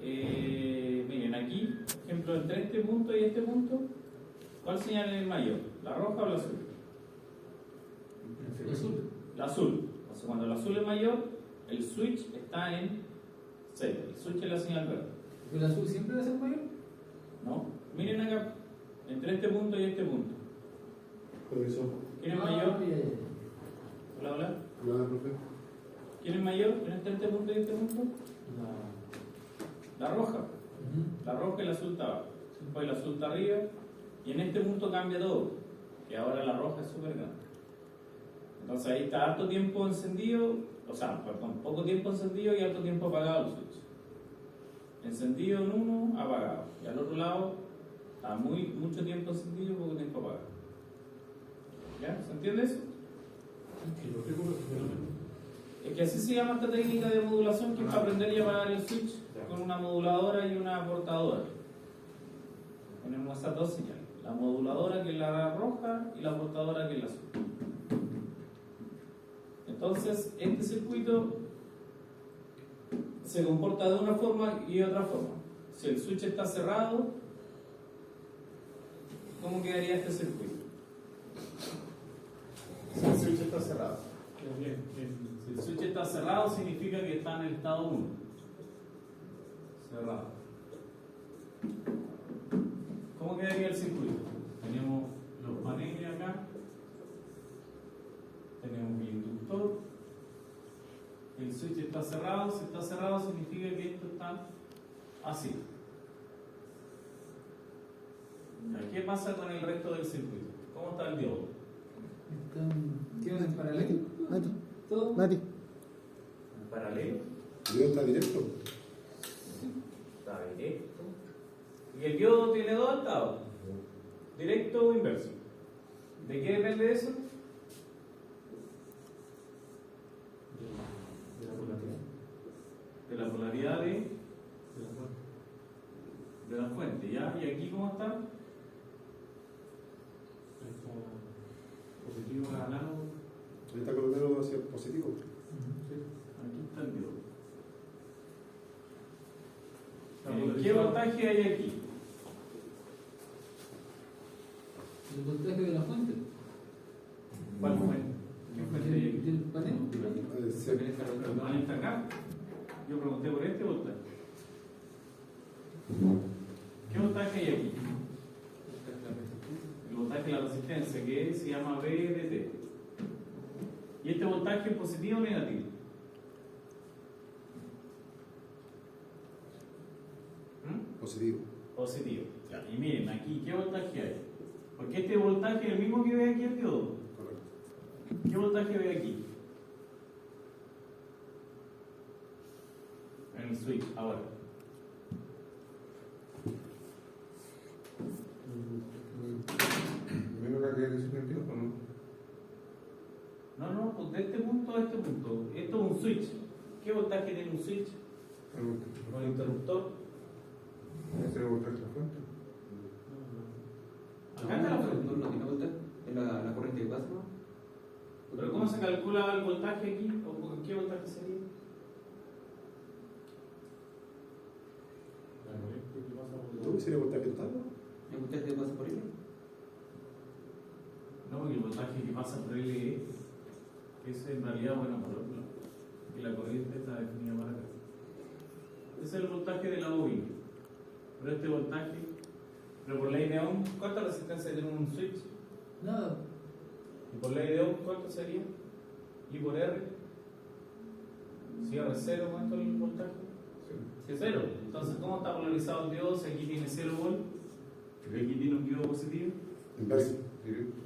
miren aquí, por ejemplo, entre este punto y este punto, ¿cuál señal es mayor? ¿La roja o la azul? El azul. La azul. Entonces, cuando el azul es mayor, el switch está en 0. El switch es la señal verde. ¿El azul siempre va a ser mayor? ¿No? Miren acá, entre este punto y este punto. Profesor. ¿Quién es mayor? Ya. Hola, hola. Hola, profe. ¿Quién es mayor entre este punto y este punto? La roja. La roja y la azul está abajo. Después el azul está arriba. Y en este punto cambia todo. Que ahora la roja es súper grande. Entonces ahí está harto tiempo encendido. O sea, perdón, poco tiempo encendido y harto tiempo apagado el switch. Encendido en uno, apagado. Y al otro lado, está mucho tiempo encendido y poco tiempo apagado. ¿Ya? ¿Se entiende eso? Es que así se llama esta técnica de modulación, que es para aprender y apagar el switch con una moduladora y una portadora. Tenemos esas dos señales. La moduladora, que es la roja, y la portadora, que es la azul. Entonces, este circuito se comporta de una forma y de otra forma. Si el switch está cerrado, ¿cómo quedaría este circuito? Si el switch está cerrado. Si el switch está cerrado, significa que está en el estado 1. Cerrado. ¿Cómo quedaría el circuito? Tenemos los paneles acá. Tenemos el inductor. El switch está cerrado. Si está cerrado, significa que esto está así. ¿Qué pasa con el resto del circuito? ¿Cómo está el diodo? ¿Qué en paralelo? Mati. ¿Todo? Mati. ¿En paralelo? ¿El diodo está directo? Está directo. ¿Y el diodo tiene dos estados? ¿Directo o inverso? ¿De qué depende eso? De la polaridad. De la polaridad de la fuente, ¿ya? ¿Y aquí cómo está? Positivo a análogo. Ahí está colocado hacia positivo. Aquí está el diodo. ¿Qué voltaje hay aquí? El voltaje de la fuente. ¿Cuál fuente? ¿Qué fuente hay aquí? Del panel. Pero el panel está acá. Yo pregunté por este voltaje. ¿Qué voltaje hay aquí? El voltaje de la resistencia, que se llama VDT. ¿Y este voltaje es positivo o negativo? Positivo. Positivo. Ya. Y miren, aquí, ¿qué voltaje hay? Porque este voltaje es el mismo que ve aquí el diodo. Correcto. ¿Qué voltaje ve aquí? En el switch, ahora. Menos la que dice 22, ¿no? No, pues de este punto a este punto. Esto es un switch. ¿Qué voltaje tiene un switch? Con el interruptor. Ese es el voltaje de la fuente. Acá está la fuente. No tiene voltaje. Es la corriente que pasa, ¿no? ¿Pero cómo se calcula el voltaje aquí? ¿O qué voltaje sería? ¿No? ¿Sería voltaje total? ¿El voltaje que pasa por ahí? No, porque el voltaje que pasa por L es en realidad, bueno, por otro lado. Y la corriente está definida para acá. Ese es el voltaje de la bobina. Pero este voltaje, pero por ley de Ohm, ¿cuánta resistencia tiene un switch? Nada. Y por ley de Ohm, ¿cuánto sería? Y por R, si R es 0, ¿cuánto es el voltaje? Sí. 0. Entonces, ¿cómo está polarizado el diodo si aquí tiene 0 volt y aquí tiene un diodo positivo? Inverso. Directo.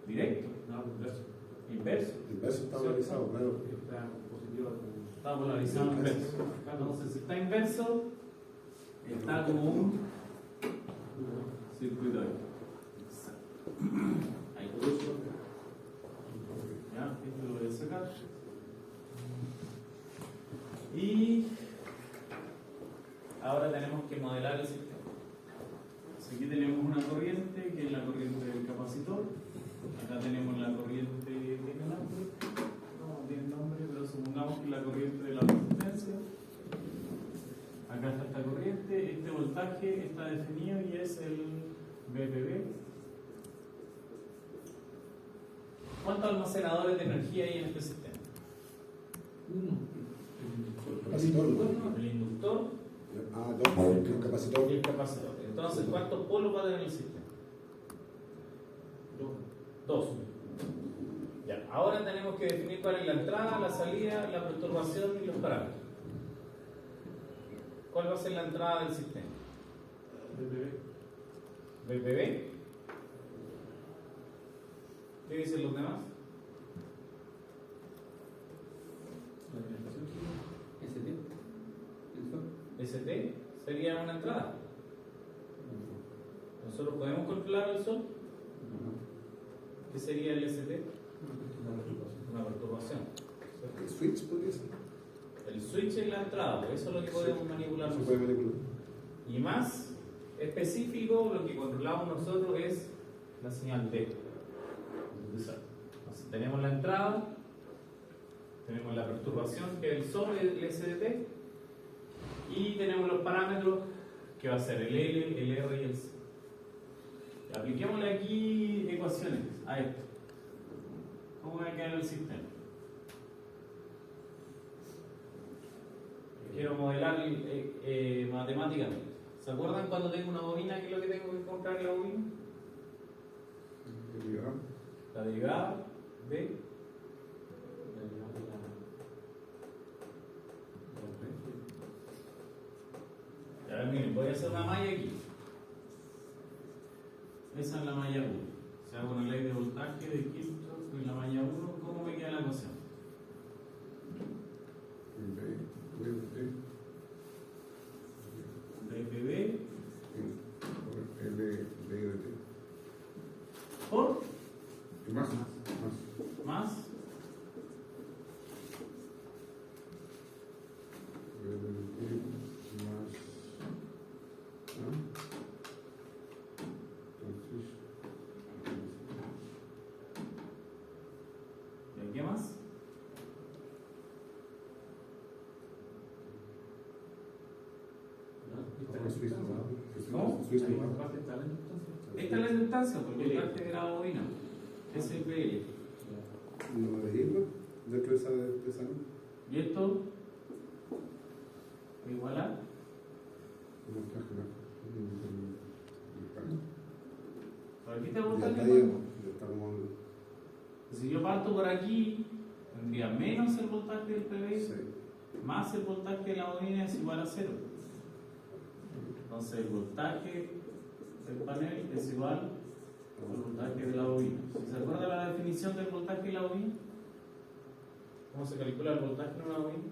Directo. No, inverso. Inverso. Inverso está polarizado, claro. Está positivo. Está polarizado inverso. Entonces, si está inverso, está como un circuito ahí. Ahí. Ya, esto lo voy a sacar. Y ahora tenemos que modelar el sistema. Entonces, aquí tenemos una corriente, que es la corriente del capacitor. Acá tenemos la corriente, ¿tiene nombre? No tiene nombre, pero supongamos que es la corriente de la resistencia. voltaje está definido y es el VPB. ¿Cuántos almacenadores de energía hay en este sistema? Uno. Capacitor. El inductor Ah, dos. El capacitor. y el capacitor. Entonces, ¿cuántos polos va a tener el sistema? Dos. Ya, ahora tenemos que definir cuál es la entrada, la salida, la perturbación y los parámetros. ¿Cuál va a ser la entrada del sistema? ¿BPB? ¿Qué dicen los demás? ST sería una entrada. Nosotros podemos controlar el sol. ¿Qué sería el ST? Una perturbación. El switch podría ser. El switch es la entrada, pues eso es lo que podemos manipular Se puede nosotros. manipular. Y más específico, lo que controlamos nosotros es la señal D. Entonces, tenemos la entrada, tenemos la perturbación, que es el sol, el SDT, y tenemos los parámetros, que va a ser el L, el R y el C. Apliquémosle aquí ecuaciones a esto. ¿Cómo va a quedar el sistema? Quiero modelar matemáticamente. ¿Se acuerdan cuando tengo una bobina? ¿Qué es lo que tengo que encontrar en la bobina? La derivada de ya ven, miren, voy a hacer una malla aquí. Esa es la malla 1. Se hago una ley de voltaje de Kirchhoff en la malla 1. ¿Cómo me queda la ecuación? VPB por más ¿y qué más? ¿Cómo? Esta es la inductancia, porque el voltaje de la bobina es el PL. No de irlo dentro de esa no. Y esto igual a aquí te Ya voltaje. está ahí, ya está como. Si yo parto por aquí, tendría menos el voltaje del PB, Sí. más el voltaje de la bobina es igual a 0. Entonces el voltaje del panel es igual al voltaje de la bobina. ¿Si se acuerda la definición del voltaje de la bobina? ¿Cómo se calcula el voltaje de una bobina?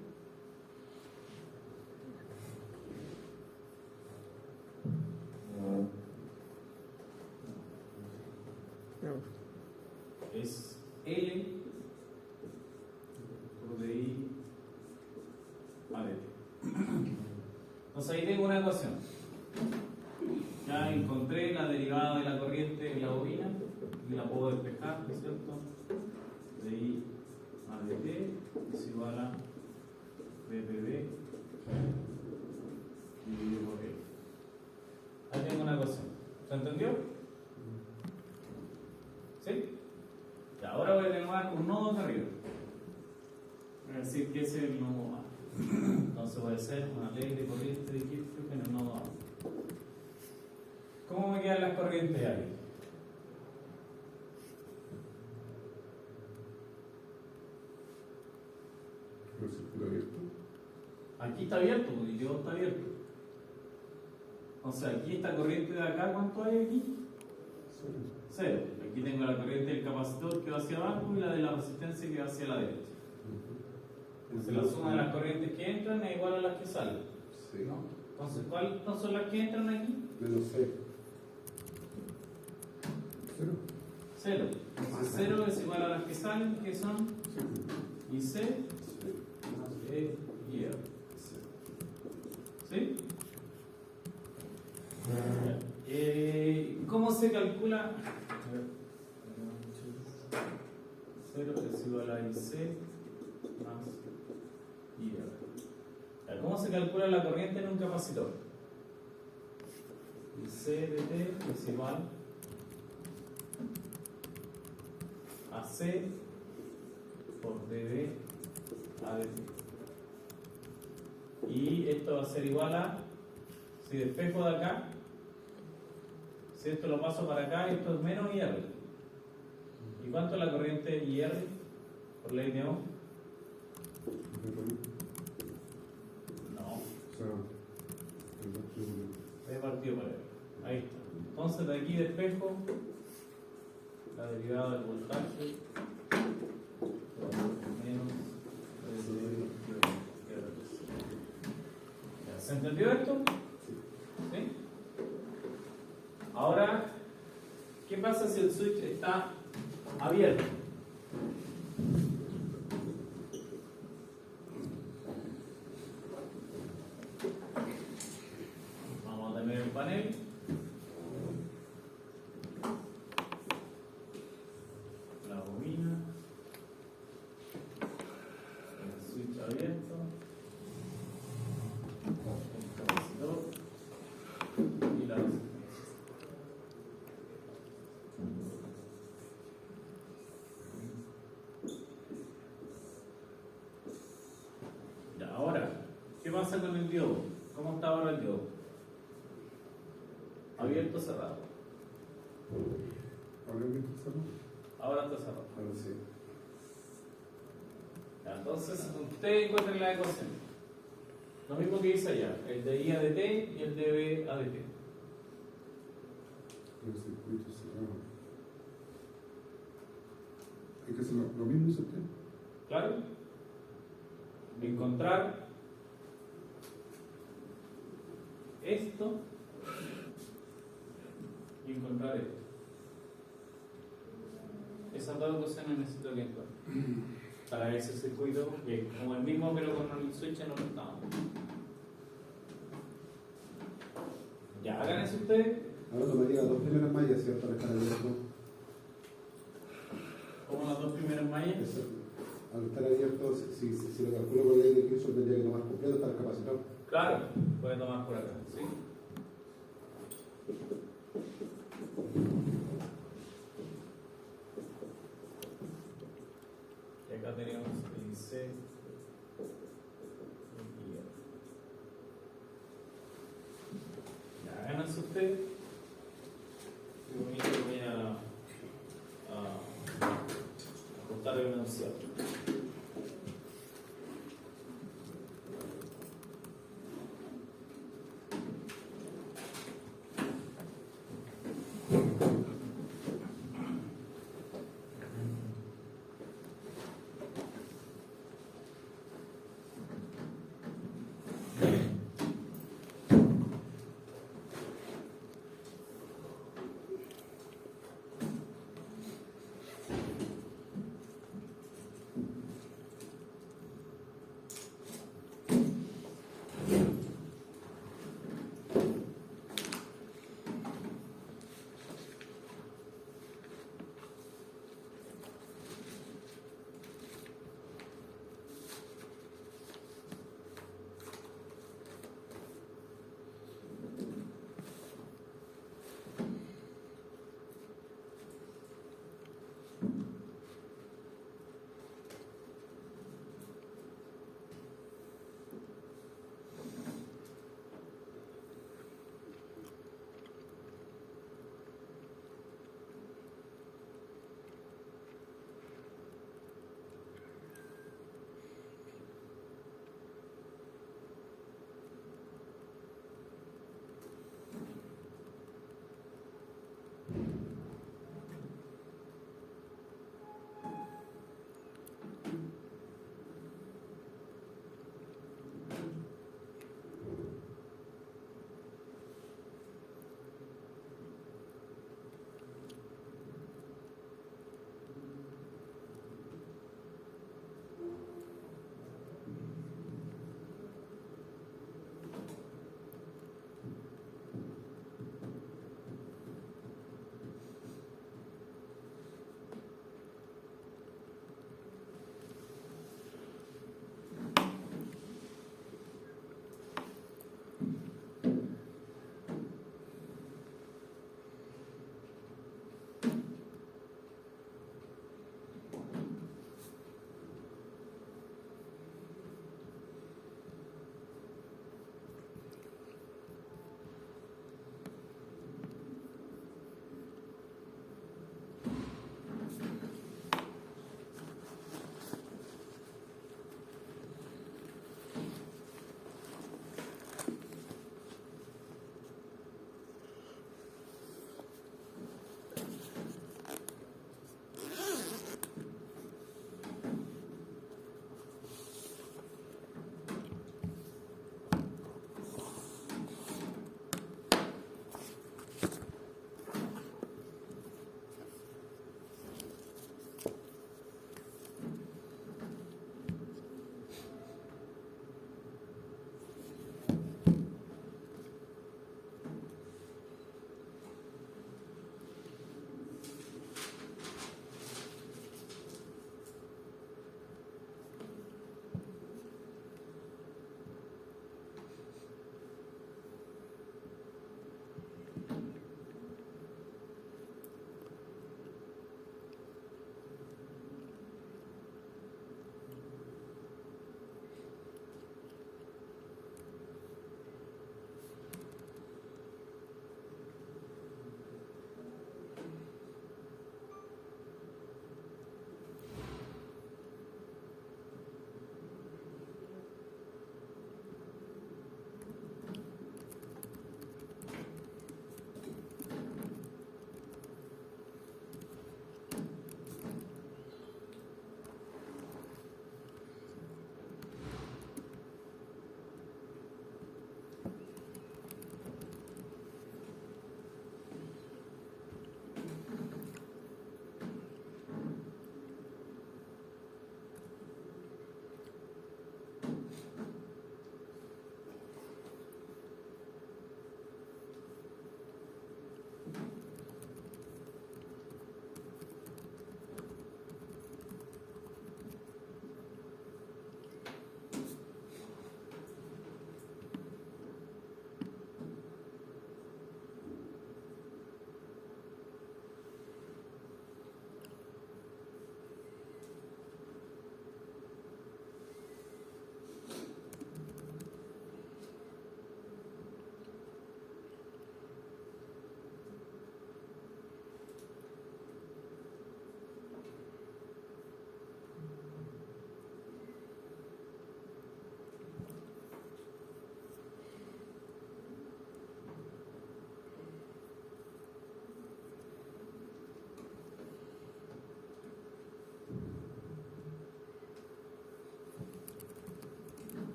Es L por DI a DT. Entonces ahí tengo una ecuación. Ya encontré la derivada de la corriente de la bobina y la puedo despejar, ¿no es cierto? DI a DT es igual a VPB dividido por L. Ahí tengo una ecuación. ¿Se entendió? ¿Sí? Y ahora voy a tomar un nodo acá arriba. Voy a decir que ese es el nodo A. Entonces voy a hacer una ley de corriente de Kirchhoff en el nodo A. ¿Cómo me quedan las corrientes ahí? El círculo abierto. Aquí está abierto, porque yo está abierto. O sea, aquí esta corriente de acá, ¿cuánto hay aquí? Cero. Aquí tengo la corriente del capacitor que va hacia abajo y la de la resistencia que va hacia la derecha. Entonces la suma de las corrientes que entran es igual a las que salen. Sí. ¿No? Entonces, ¿cuáles no son las que entran aquí? Menos 6. Cero. Entonces 0 es igual a las que salen, que son y C más E y R. ¿Sí? ¿Cómo se calcula? 0 es igual a IC más IR. ¿Cómo se calcula la corriente en un capacitor? Y C de T es igual a C por dB a dt. Y esto va a ser igual a, si despejo de acá, si esto lo paso para acá, esto es menos IR. ¿Y cuánto es la corriente IR por ley de Ohm? No, O sea, el otro- es partido por él. Ahí está. Entonces de aquí despejo la derivada del voltaje menos ¿Ya se entendió esto? ¿Sí? Ahora, ¿qué pasa si el switch está abierto? Vamos a tener el panel. La bobina. El switch abierto. El capacitor. Y la resistencia. Ya, ahora, ¿qué pasa con el diodo? ¿Cómo está ahora el diodo? ¿Abierto o cerrado? ¿Ahora mismo está cerrado? Ahora está cerrado. Ahora sí. Ya, entonces, ustedes encuentren la ecuación. Lo mismo que hice allá, el de I a dt y el de B a dt. El circuito cerrado. Hay que hacer lo mismo, ¿sí usted? ¿Claro? Encontrar esto y encontrar esto. Esas dos ecuaciones necesito que encuentren para ese circuito, que es como el mismo pero con el switch en otro estado. Ya, hagan eso ustedes. Ahora tomaría las dos primeras mallas, ¿cierto? Para estar abierto. Como las dos primeras mallas. Eso, al estar abierto, si lo calculo por ley de Kirchhoff, tendría que tomar completo para el capacitor. Claro, puede tomar por acá, ¿sí? Y acá tenemos el C y I. Ya, háganse ustedes. Qué bonito que voy a ajustar el enunciado.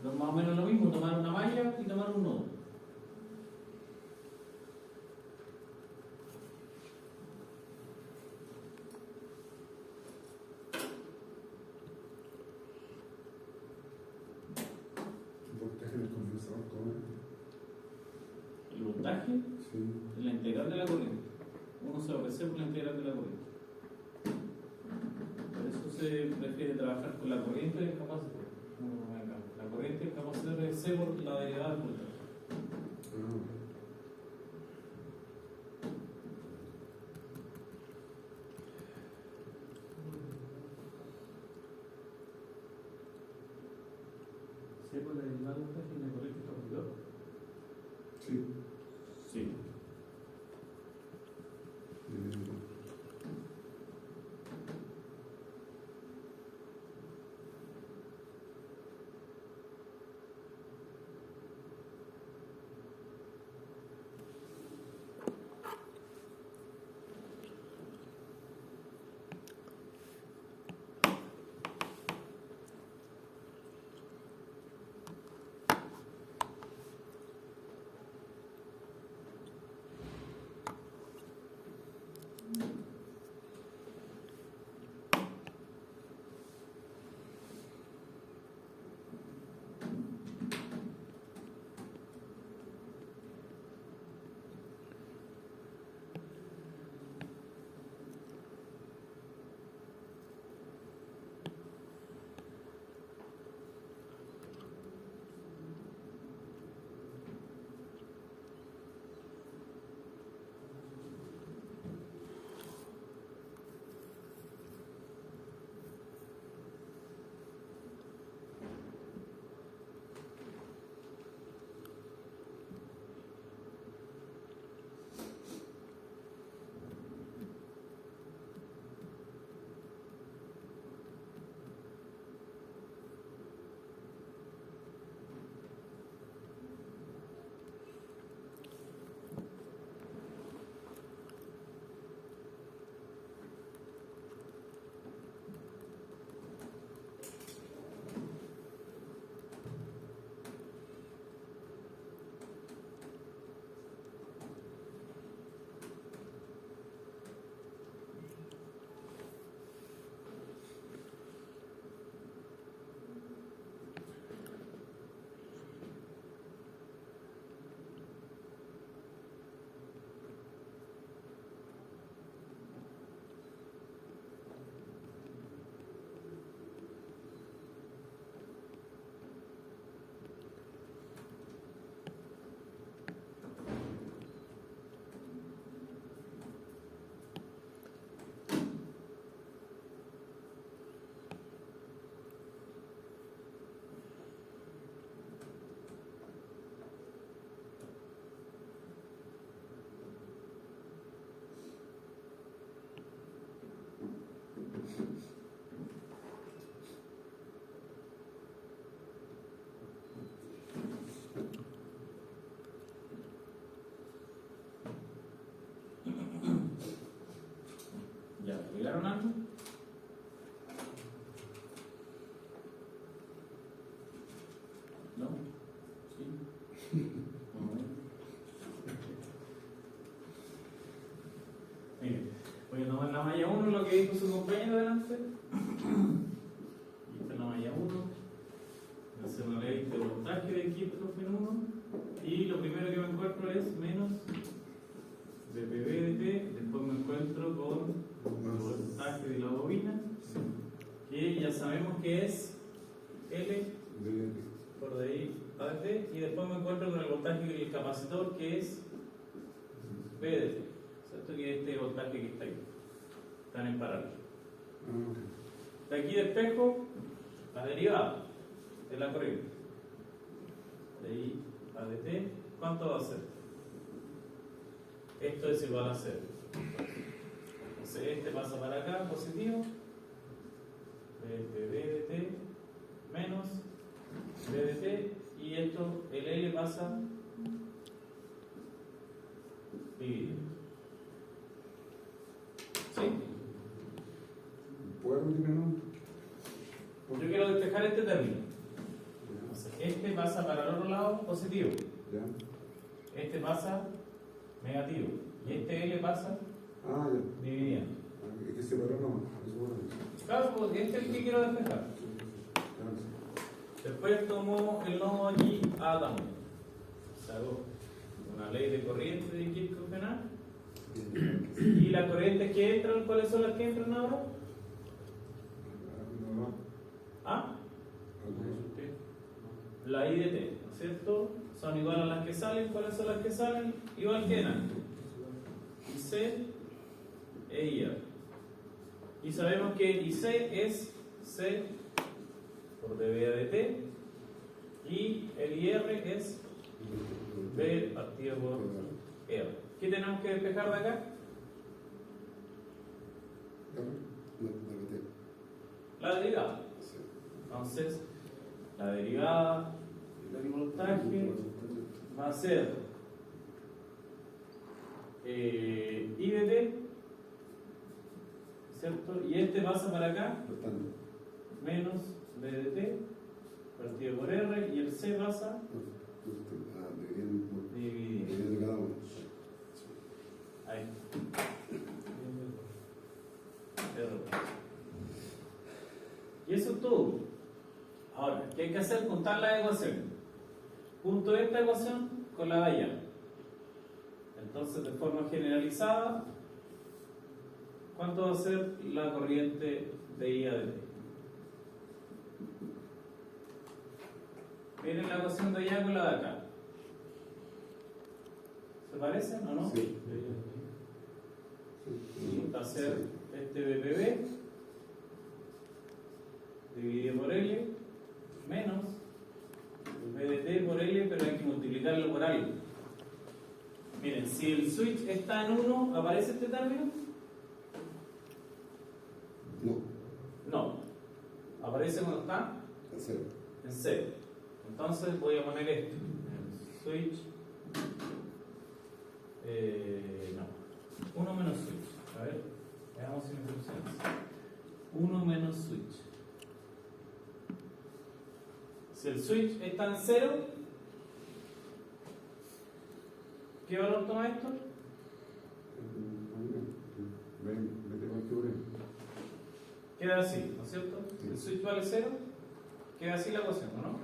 No es más o menos lo mismo, tomar una malla y tomar un nodo. Voltaje en el condensador, ¿cómo es? El voltaje Sí. es la integral de la corriente. 1 sobre C por la integral de la corriente. Por eso se prefiere trabajar con la corriente del capacitor. La corriente del capacitor es C por la derivada del voltaje. C por la derivada del voltaje en la corriente del capacitor. Sí. Sí. ¿Llegaron algo? ¿No? ¿Sí? Miren, voy a tomar la malla 1, lo que dijo su compañero delante. Y esta es la malla 1. Voy a hacer una ley de voltaje de aquí en 1. Y lo primero que me encuentro es menos dPV dt. Después me encuentro con el voltaje de la bobina, que ya sabemos que es L por de ahí a dt, y después me encuentro con el voltaje del capacitor, que es V dt, ¿cierto? Que es este voltaje que está ahí, están en paralelo. De aquí despejo la derivada de la corriente, de ahí a dt, ¿cuánto va a ser? Esto es igual a 0. Entonces este pasa para acá, positivo, dp dt menos ddt, y esto, el L pasa dividido. ¿Sí? ¿Puedo continuar? Yo quiero despejar este término. No sé. este pasa para el otro lado positivo, ¿Ya? este pasa negativo, y este L pasa Ah, ya. dividiendo. Es que se paró nomás. Eso bueno. Claro, porque este es el que quiero despejar. Claro, sí. Después tomo el nodo aquí A también. Se hago una ley de corriente de Kirchhoff penal. Y las corrientes que entran, ¿cuáles son las que entran ahora? ¿Ah? La I de T, ¿no es cierto? Son iguales a las que salen. ¿Cuáles son las que salen? Igual que en antes. IC e IR. Y sabemos que IC es C por dB de T y el IR es B partido por R. ¿Qué tenemos que despejar de acá? La derivada. Entonces, la derivada del voltaje va a ser I de T, ¿cierto? Y este pasa para acá, menos B de T, partido por R, y el C pasa dividiendo. Cada uno. Ahí. Y eso es todo. Ahora, ¿qué hay que hacer? Juntar las ecuaciones. Junto esta ecuación con la de allá. Entonces, de forma generalizada, ¿cuánto va a ser la corriente de I a de T? Miren la ecuación de allá con la de acá. ¿Se parecen o no? Sí. Y va a ser este BPB dividido por L menos el B de T por L, pero hay que multiplicarlo por algo. Miren, si el switch está en 1, ¿aparece este término? No, No. ¿Aparece cuando está? en cero. En 0. Entonces voy a poner esto. Switch. No. 1 menos switch. A ver, veamos si me funciona. 1 menos switch. Si el switch está en 0, ¿qué valor toma esto? Queda así, ¿no es cierto? Si el switch vale 0, queda así la ecuación, ¿no?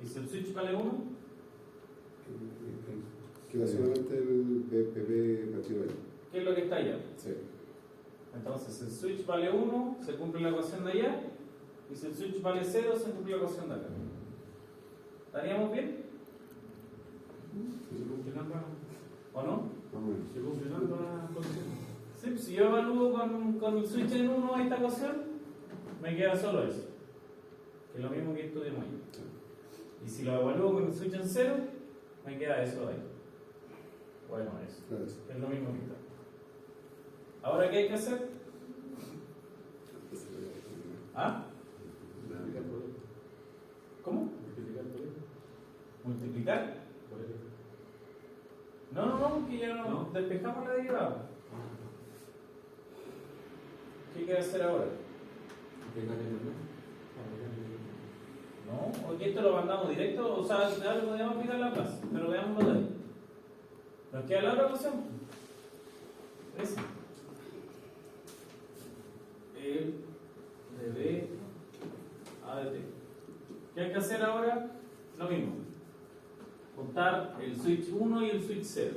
Y si el switch vale 1, Queda solamente el PP partido ahí. ¿qué es lo que está allá? Sí. Entonces, si el switch vale 1, se cumple la ecuación de allá. Y si el switch vale 0, se cumple la ecuación de acá. ¿Estaríamos bien? ¿O no? Más o menos. ¿Se completando la condición? Sí, si yo evalúo con el switch en 1 esta ecuación, me queda solo eso. Que es lo mismo que estudiamos ahí. Y si lo evalúo con el switch en 0, me queda eso de ahí. Bueno, eso. Claro, sí. Es lo mismo que está. Ahora, ¿qué hay que hacer? ¿Ah? Multiplicar por él. ¿Cómo? Multiplicar por él. ¿Multiplicar? Por él. No, que ya no. Despejamos la derivada. ¿Qué hay que hacer ahora? Pegarle el nombre. No, porque esto lo mandamos directo, o sea, ya lo podemos aplicar en la clase, pero veámoslo de ahí. Nos queda la otra opción. Esa. El de B a de T. ¿Qué hay que hacer ahora? Lo mismo. Juntar el switch 1 y el switch 0.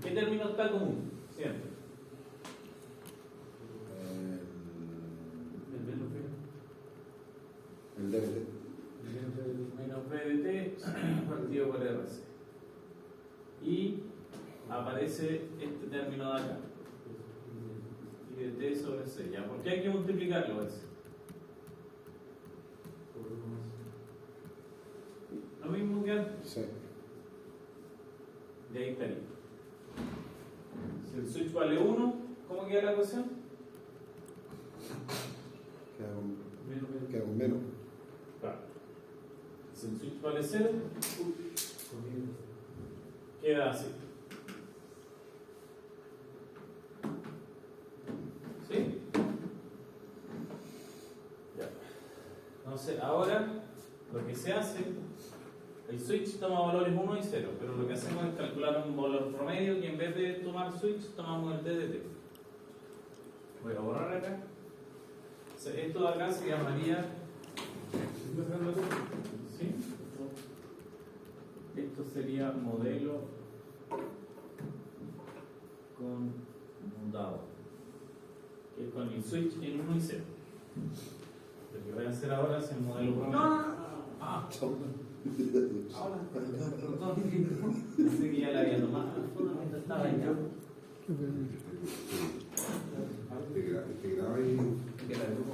¿Qué término está común? Siempre. El menos feo. El DBT. Menos B de T partido por RC. Y aparece este término de acá. Y de T sobre C. ¿Ya? ¿Por qué hay que multiplicarlo ese? Lo mismo que antes. Sí. De ahí estaría. Si el switch vale 1, ¿cómo queda la ecuación? Queda con menos. Claro. Si el switch vale 0, queda así. ¿Sí? Ya. Entonces, ahora lo que se hace, el switch toma valores 1 y 0, pero lo que hacemos es calcular un valor promedio que en vez de tomar switch tomamos el DDT. Voy a borrar acá. Esto de acá se llamaría, ¿sí? Esto sería modelo conmutado, que es con el switch en 1 y 0. Lo que voy a hacer ahora es el modelo promedio. Ah, ahora, perdón. Pensé que ya la había tomado. Estaba ahí ya. Te graba y Que la grupo.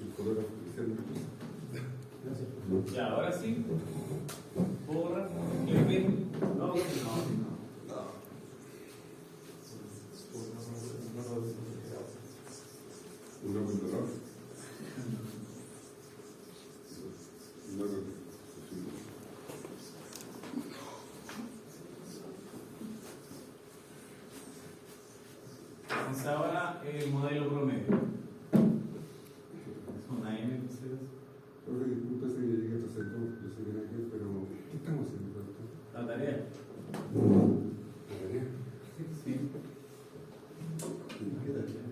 el color oficial. Ya, ahora sí. Borra, clic bien. No. Una controlada. Entonces ahora el modelo promedio. Es una M, entonces. Profe, disculpe si llegué atrasado, yo sé que era aquí, pero ¿qué estamos haciendo esto? La tarea. ¿La tarea? Sí. ¿Qué tarea?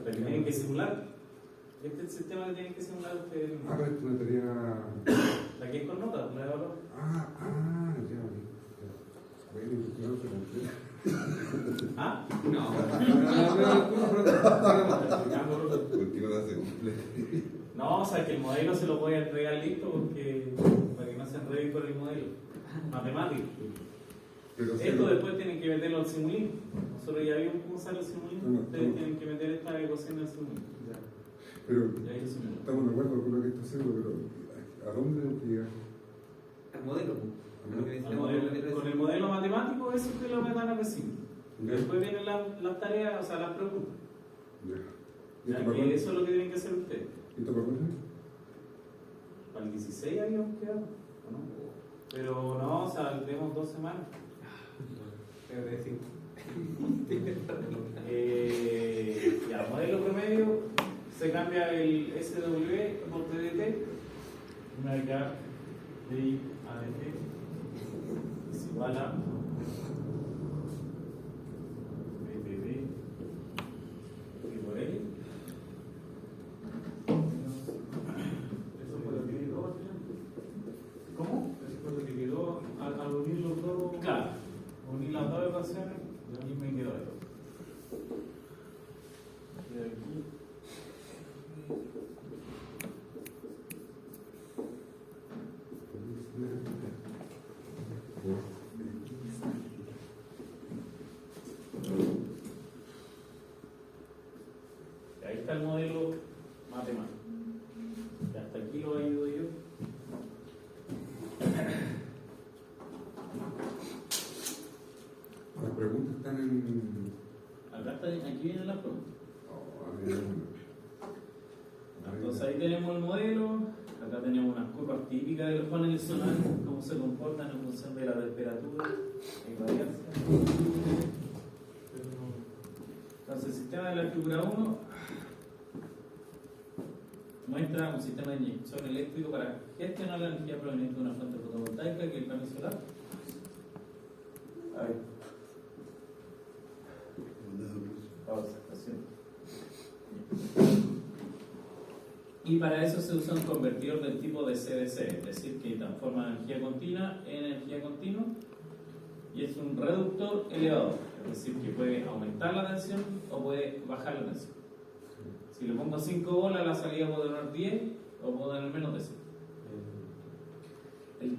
La que tienen que simular. Este es el sistema que tienen que simular ustedes. Ah, pero esto es una tarea. La que es con notas, la de valor. Ya. Bueno, yo no se cumple. ¿Ah? No. ¿Por qué no la hace completa? No, o sea que el modelo se lo voy a entregar listo porque para que no se enreden con el modelo matemático. Pero Esto después tienen que meterlo al simulín. Nosotros ya vimos cómo sale el simulín. No. Ustedes tienen que meter esta ecuación al simulín. Pero Y ahí lo simulan. estamos de acuerdo con lo que está haciendo, pero ¿a dónde tenemos que llegar? Al modelo. A lo que Al decíamos modelo- de la con el modelo matemático, eso ustedes lo metan a recién. Después vienen las tareas, o sea, las preguntas. Ya. ¿Y Ya, esto para que cuándo? eso es lo que tienen que hacer ustedes. ¿Y esto para cuándo? Para el 16 habíamos quedado, ¿o no? Pero no, o sea, tenemos 2 semanas. Ya, modelo promedio, se cambia el SW por DDT, una de acá, de I a DT, es igual a BTD, y por ahí. Eso fue lo que quedó. ¿Cómo? Eso fue lo que quedó al unir los dos. Claro, uní las dos ecuaciones y me quedó esto. Y aquí. Y ahí está el modelo matemático. Y hasta aquí lo ayudo yo. Las preguntas están en. Acá está, aquí viene la pregunta. Oh, bien. Entonces ahí tenemos el modelo, acá tenemos unas curvas típicas de los paneles solares, cómo se comportan en función de la temperatura y radiancia. Entonces el sistema de la figura 1 muestra un sistema de inyección eléctrico para gestionar la energía proveniente de una fuente fotovoltaica que es el panel solar. A ver. Pausa, estación. Y para eso se usa un convertidor del tipo de CDC, es decir, que transforma energía continua en energía continua, y es un reductor elevador, es decir, que puede aumentar la tensión o puede bajar la tensión. Si le pongo 5 bolas, la salida puede tener 10 o puede tener menos de 5. El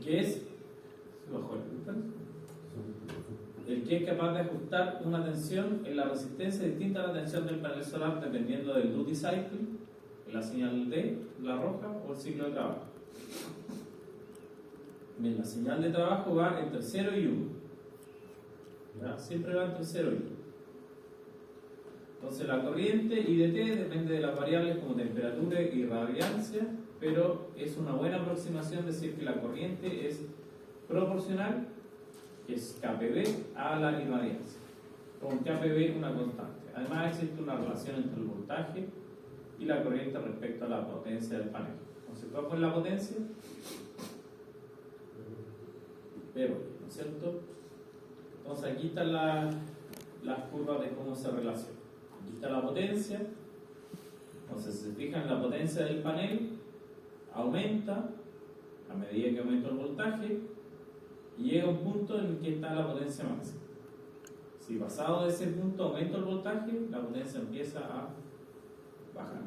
que es capaz de ajustar una tensión en la resistencia distinta a la tensión del panel solar dependiendo del duty cycle, la señal D, la roja o el ciclo de trabajo. Bien, la señal de trabajo va entre 0 y 1. ¿Ya? Siempre va entre 0 y 1. Entonces la corriente IDT depende de las variables como temperatura y radiancia, pero es una buena aproximación decir que la corriente es proporcional, que es KPV, a la irradiancia. Con KPV una constante. Además existe una relación entre el voltaje y la corriente respecto a la potencia del panel. Entonces, ¿cuál fue la potencia? P, ¿no es cierto? Entonces aquí están las curvas de cómo se relaciona. Aquí está la potencia. Entonces, si se fijan, la potencia del panel aumenta a medida que aumenta el voltaje y llega a un punto en el que está la potencia máxima. Si pasado de ese punto aumenta el voltaje, la potencia empieza a bajar.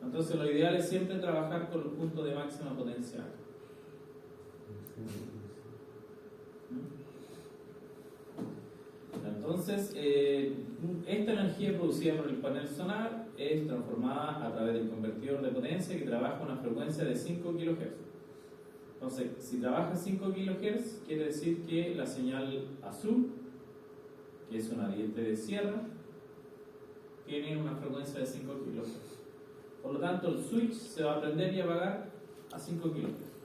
Entonces, lo ideal es siempre trabajar con los puntos de máxima potencia. Entonces, esta energía producida por el panel solar es transformada a través del convertidor de potencia que trabaja a una frecuencia de 5 kHz. Entonces, si trabaja 5 kHz, quiere decir que la señal azul, que es una diente de sierra, tiene una frecuencia de 5 kHz. Por lo tanto, el switch se va a prender y apagar a 5 kHz.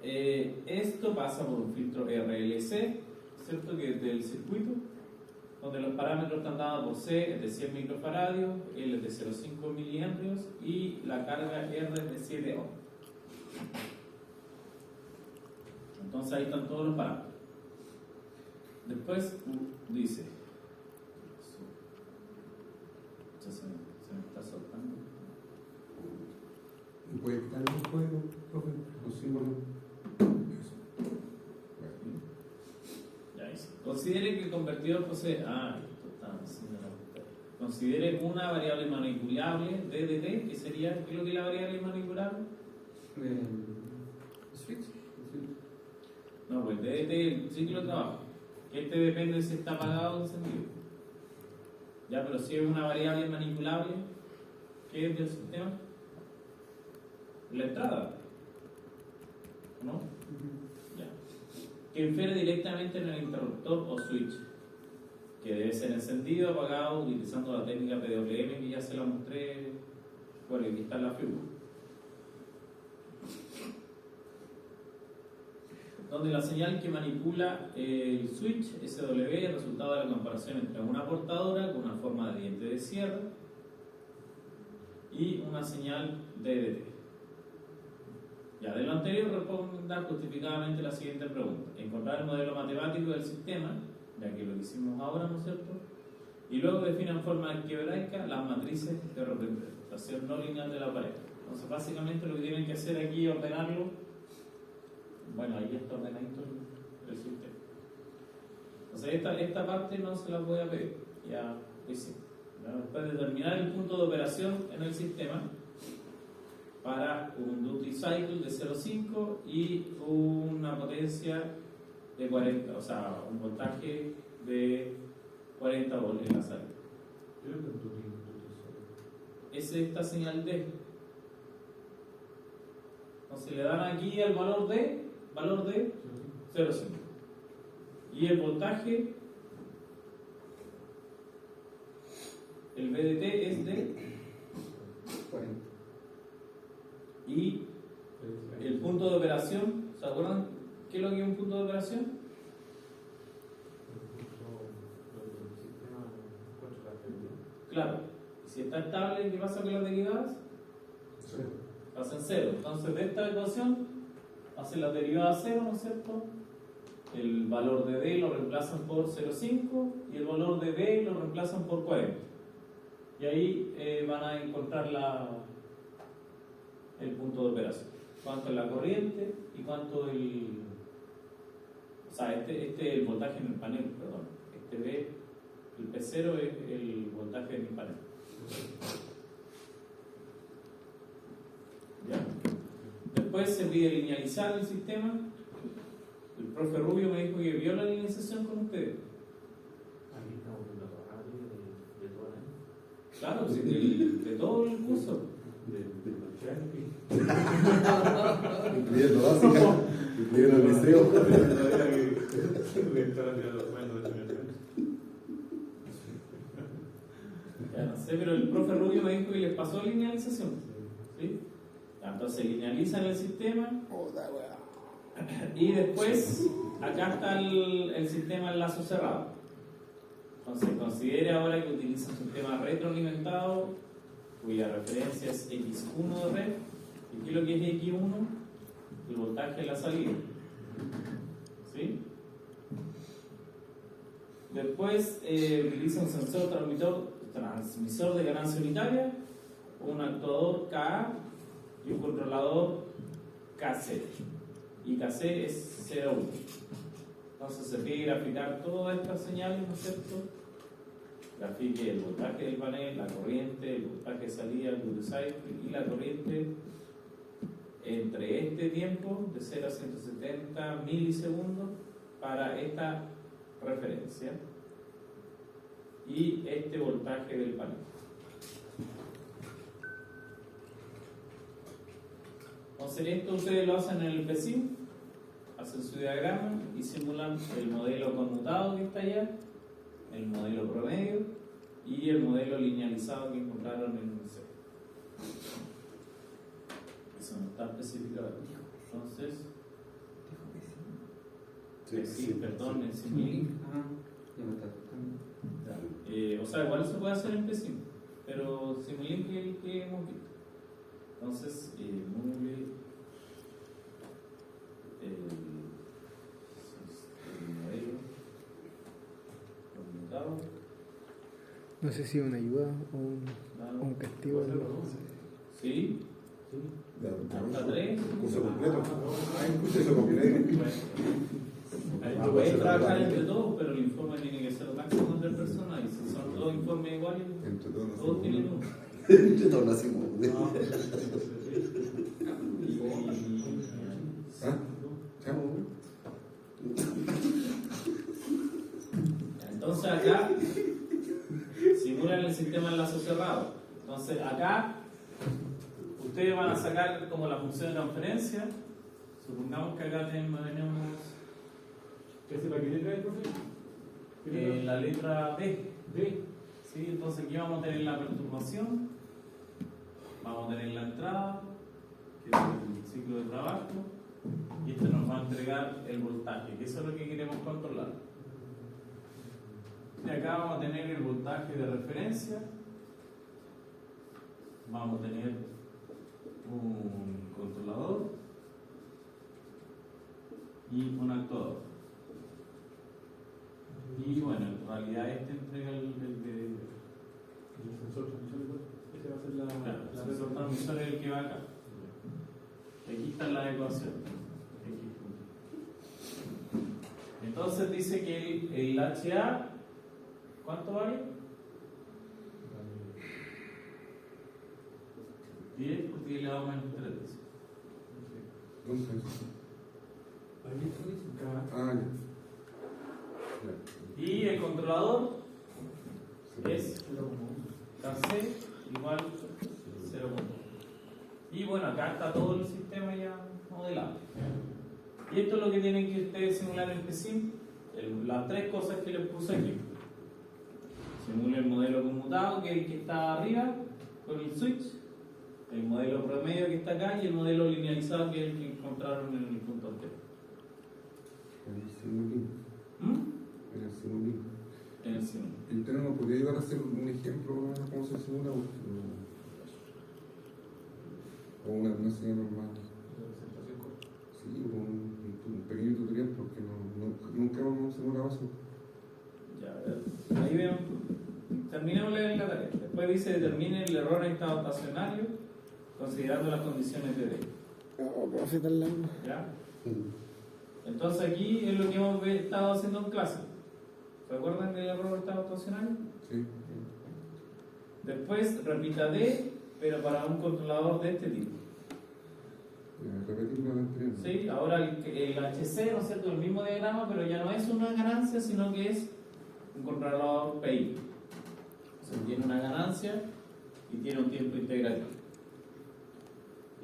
Esto pasa por un filtro RLC, ¿cierto? Que es del circuito, donde los parámetros están dados por C es de 100 microfaradios, L es de 0,5 miliamperes y la carga R es de 7 ohms. Entonces ahí están todos los parámetros. Después dice, se me está soltando. ¿Puede quitar el código, profe? Los símbolos. Ya hice. Considere que el convertidor posee. Esto está haciendo la pantalla. Considere una variable manipulable, DDT, que sería, ¿qué es lo que es la variable manipulable? Switch. No, pues DDT es el ciclo de trabajo. Este depende de si está apagado o encendido. Ya, pero si es una variable manipulable, ¿qué es del sistema? La entrada, ¿no? Ya. Que infiere directamente en el interruptor o switch, que debe ser encendido o apagado utilizando la técnica PWM que ya se la mostré. Bueno, aquí está la figura, donde la señal que manipula el switch SW es el resultado de la comparación entre una portadora con una forma de diente de sierra y una señal DDT. Ya, de lo anterior responda justificadamente la siguiente pregunta. Encontrar el modelo matemático del sistema, ya que lo que hicimos ahora, ¿no es cierto? Y luego defina en forma algebraica las matrices de representación no lineal de la pared. Entonces, básicamente lo que tienen que hacer aquí es ordenarlo. Bueno, ahí está ordenadito el sistema. Entonces, esta parte no se la voy a pedir. Ya lo hicimos. Después de determinar el punto de operación en el sistema, para un duty cycle de 0,5 y una potencia de 40, o sea, un voltaje de 40 volts en la salida. Es esta señal D. Entonces le dan aquí el valor de 0,5. Y el voltaje, el VDT es de 40. Y el punto de operación, ¿se acuerdan qué es lo que es un punto de operación? Claro, si está estable, ¿qué pasa con las derivadas? Cero. Pasan cero. Entonces, de esta ecuación, hacen las derivadas cero, ¿no es cierto? El valor de D lo reemplazan por 0,5 y el valor de D lo reemplazan por 40. Y ahí van a encontrar el punto de operación. Cuánto es la corriente y cuánto el... O sea, este es el voltaje en el panel, perdón. Este B, el P0 es el voltaje en el panel. ¿Ya? Después se pide linealizar el sistema. El profe Rubio me dijo que vio la linealización con ustedes. Aquí estamos viendo la radio de todo el año. Claro, sí, de todo el curso. Del Cherokee. Incluyendo básica, incluyendo el liceo. Ya no sé, pero el profe Rubio me dijo que les pasó linealización. ¿Sí? Entonces linealizan el sistema. Y después, acá está el sistema en lazo cerrado. Entonces considere ahora que utiliza un sistema retroalimentado cuya referencia es X1 de red. ¿Y qué es lo que es X1? El voltaje de la salida. ¿Sí? Después utiliza un sensor transmisor de ganancia unitaria, un actuador KA y un controlador KC. Y KC es 0,1. Entonces se tiene que graficar todas estas señales, ¿no es cierto? Grafique el voltaje del panel, la corriente, el voltaje de salida, el duty cycle y la corriente entre este tiempo de 0 a 170 milisegundos para esta referencia y este voltaje del panel. Entonces esto ustedes lo hacen en el PSIM, hacen su diagrama y simulan el modelo conmutado que está allá, el modelo promedio y el modelo linealizado que encontraron en el C. Eso no está especificado. Entonces, perdón, en Simulink. O sea, igual se puede hacer en PSIM, pero Simulink es el que hemos visto. Entonces, modelo conmutado. No sé si una ayuda o un castigo. Sí. Hasta 3. Curso completo. Curso completo. Bueno, puedes trabajar entre todos, pero el informe tiene que ser máximo de 3 personas. Y si son todos informes iguales, Entre todos tienen uno. Entre todos nacimos. Entonces acá simulan el sistema de enlace cerrado. Entonces acá ustedes van a sacar como la función de transferencia. Supongamos que acá tenemos ¿Ese para qué letra es, profe? la letra B. ¿Sí? Entonces aquí vamos a tener la perturbación, vamos a tener la entrada, que es el ciclo de trabajo, y esto nos va a entregar el voltaje, que eso es lo que queremos controlar. Y acá vamos a tener el voltaje de referencia, vamos a tener un controlador y un actuador. Y bueno, en realidad este entrega el de... El sensor transmisor, ese va a ser la... Claro, el sensor transmisor es el que va acá. Aquí está la ecuación. Entonces dice que el HA, ¿cuánto vale? 10 por 10 elevado a menos 3. ¿Dónde está eso? Ahí está, dice, acá. Ah, ya. Y el controlador es KC igual 0,1. Y bueno, acá está todo el sistema ya modelado. Y esto es lo que tienen que ustedes simular en PSIM. Las 3 cosas que les puse aquí. Simula el modelo conmutado, que es el que está arriba con el switch, el modelo promedio que está acá y el modelo linealizado, que es el que encontraron en el punto anterior. En el Simulink. En el Simulink. ¿Y usted no nos podría ayudar a hacer un ejemplo de cómo se simula? O una serie normal. Sí, un pequeño tutorial porque nunca hemos simulado eso. Ya, ahí veo. Terminemos la tarea. Después dice determine el error en estado estacionario considerando las condiciones de D. Profe, tan largo. ¿Ya? Entonces aquí es lo que hemos estado haciendo en clase. ¿Se acuerdan del error de estado estacionario? Sí. Después repita D, pero para un controlador de este tipo. Repetir la anterior. ¿Sí? Ahora el HC, ¿no es cierto? El mismo diagrama, pero ya no es una ganancia, sino que es un controlador PI. O sea, tiene una ganancia y tiene un tiempo integrativo.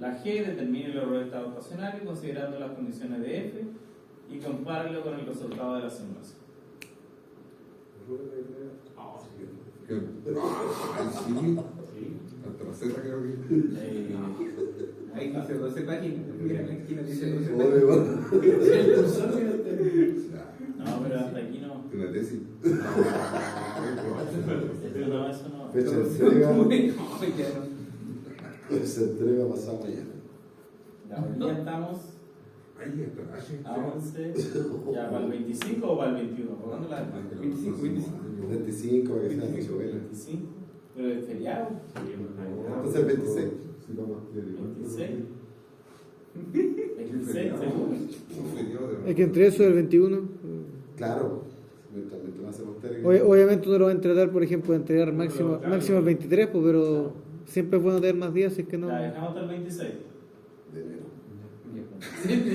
La G determina el error de estado estacionario considerando las condiciones de F y compárelo con el resultado de la simulación. Sí. Hasta la Z creo que. Ahí dice 12 páginas. Mira, en la esquina dice 12 Ole, páginas. No, pero hasta aquí no. Una tesis. Fecha de entrega. Se entrega pasado mañana. Ya, hoy día estamos Ahí atrás, a 11, ya para el 25 o para el 21, ¿por cuándo la 25, 25. 25 para que sea 25, Nochebuena. 25, pero es feriado. Entonces el 26. Sí, vamos a hacer igual. 26. 26, seguro. Un feriado de Es que entre eso y el 21. Claro. Mientras más se postere. Obviamente uno lo va a tratar, por ejemplo, de entregar máximo, claro. máximo el 23, pues, pero siempre es bueno tener más días, si es que no. La dejamos hasta el 26. De enero. 26.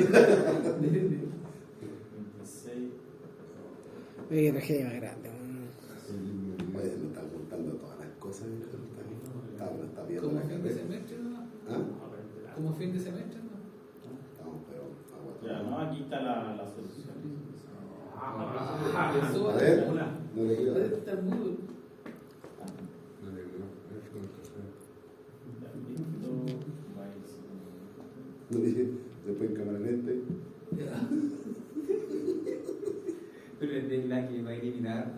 Qué tragedia más grande. Oye, no están juntando todas las cosas. Está viendo Como la fin de carrera. semestre, ¿no? ¿Ah? Como fin de semestre, ¿no? Estamos, pero Ya, no, aquí está la solución. A ver, no le creo. Está mudo. No le creo. Ya, listo. No dije, después en cámara lenta. Pero es de la que va a eliminar.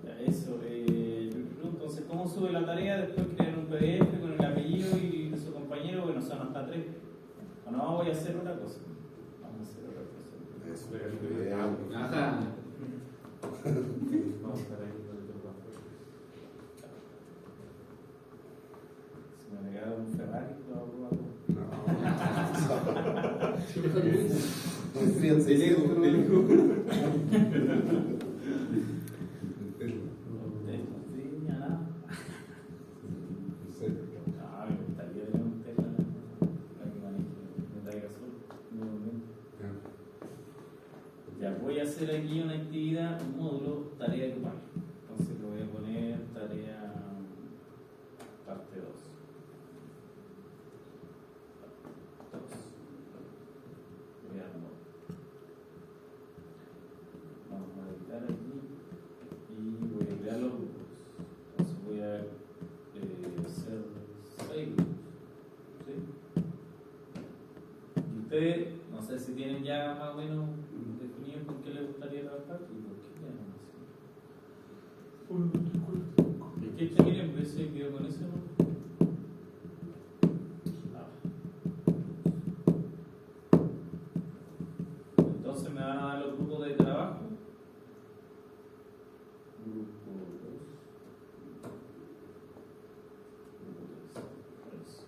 Ya, eso. Entonces, ¿cómo sube la tarea? Después crear un PDF con el apellido y de su compañero, bueno, son hasta 3. O no, voy a hacer otra cosa. Vamos a hacer otra cosa. Eso. Ajá. Vamos a estar ahí con el tema. Si me regala un Ferrari, lo hago algo. Confían El ego, el ego. Sí, ya nada. No, me gustaría tener un Tesla para que maneje, me traiga sol. Ya voy a hacer aquí una actividad, un módulo, tarea grupal. Entonces le voy a poner tarea parte 2. Voy a armar. Vamos a editar aquí y voy a crear los grupos. Entonces voy a hacer 6 grupos. ¿Sí? Y ustedes, no sé si tienen ya más o menos definido con qué les gustaría trabajar y por qué ya no sé. Es que este miren, pues se quedó con eso. Entonces me van a dar los grupos de trabajo. Grupo 2. Grupo 3.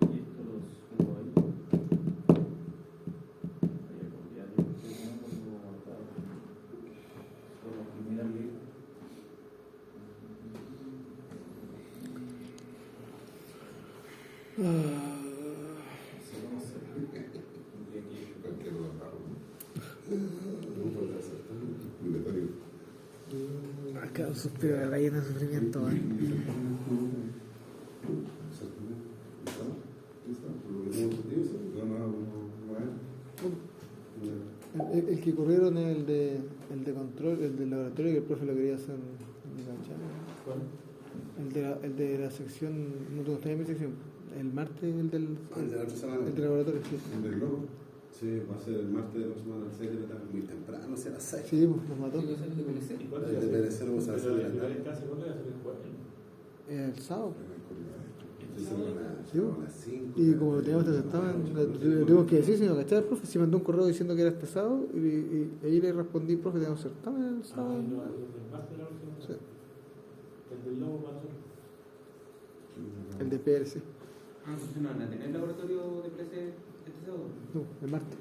Y esto lo subo ahí. Voy a copiar este número y lo voy a guardar. Solo primera letra. Cualquier lugar. Acá un suspiro de la llena de sufrimiento. El que corrieron es el de control, el del laboratorio, que el profe lo quería hacer en el de la sección, no te gustaría mi sección, el martes, el del de la otra semana. el del laboratorio, sí. ¿El del globo? Sí, va a ser el martes de la semana a las 6 de la tarde. Muy temprano, será 6. Sí, pues nos mató. ¿Qué cosa es de PLC? ¿Y cuándo El de PLC lo vamos a hacer Pero de la al final tarde. en casa, ¿cuándo va a ser el jueves? El sábado. A las 5. Y como lo teníamos testado, le tuvimos que decir, si no cachaba el profe, si mandó un correo diciendo que era este sábado, y ahí le respondí, profe, tenemos certamen el Ah, sábado. no, el martes de la próxima. Sí. El del lobo para nosotros. El de PLC. Ah, entonces no van a tener laboratorio de PLC este sábado. No, el martes.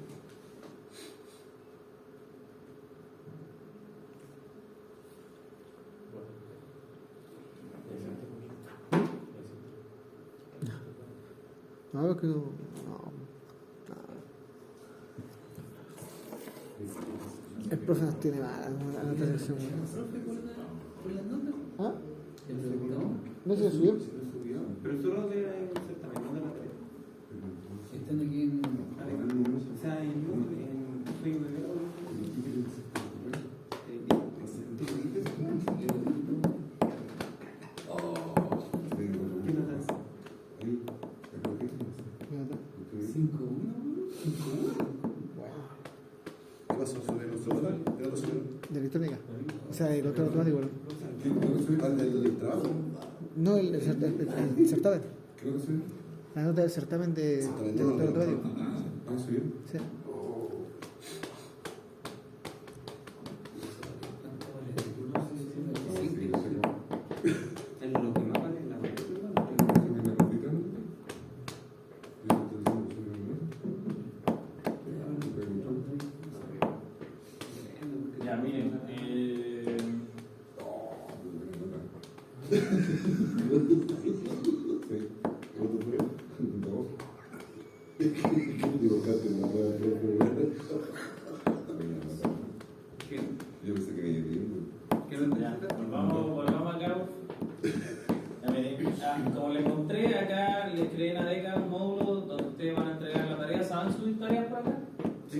No, es que no. El profe nos tiene mal a la televisión. ¿Profe por las notas? ¿Ah? ¿El resultado? ¿No se subió? Pero el zorro de la certamen, ¿dónde la tarea? Están aquí en. O sea, en YouTube, en Facebook de Ahí. 5 De electrónica. O sea, el otro automático. ¿No? ¿El trabajo? No, el certamen. Creo que sí. La nota del certamen de automático. Ah, sí. Sí. En lo que más vale la Ya, miren, ¿Cuánto fue? Dos. Equivocaste, no puedo creer. Yo pensé que me iba bien. ya, volvamos acá. Ya, miren, como les mostré acá, les creé en ADECA un módulo donde ustedes van a entregar la tarea. ¿Saben subir tareas por acá? Sí.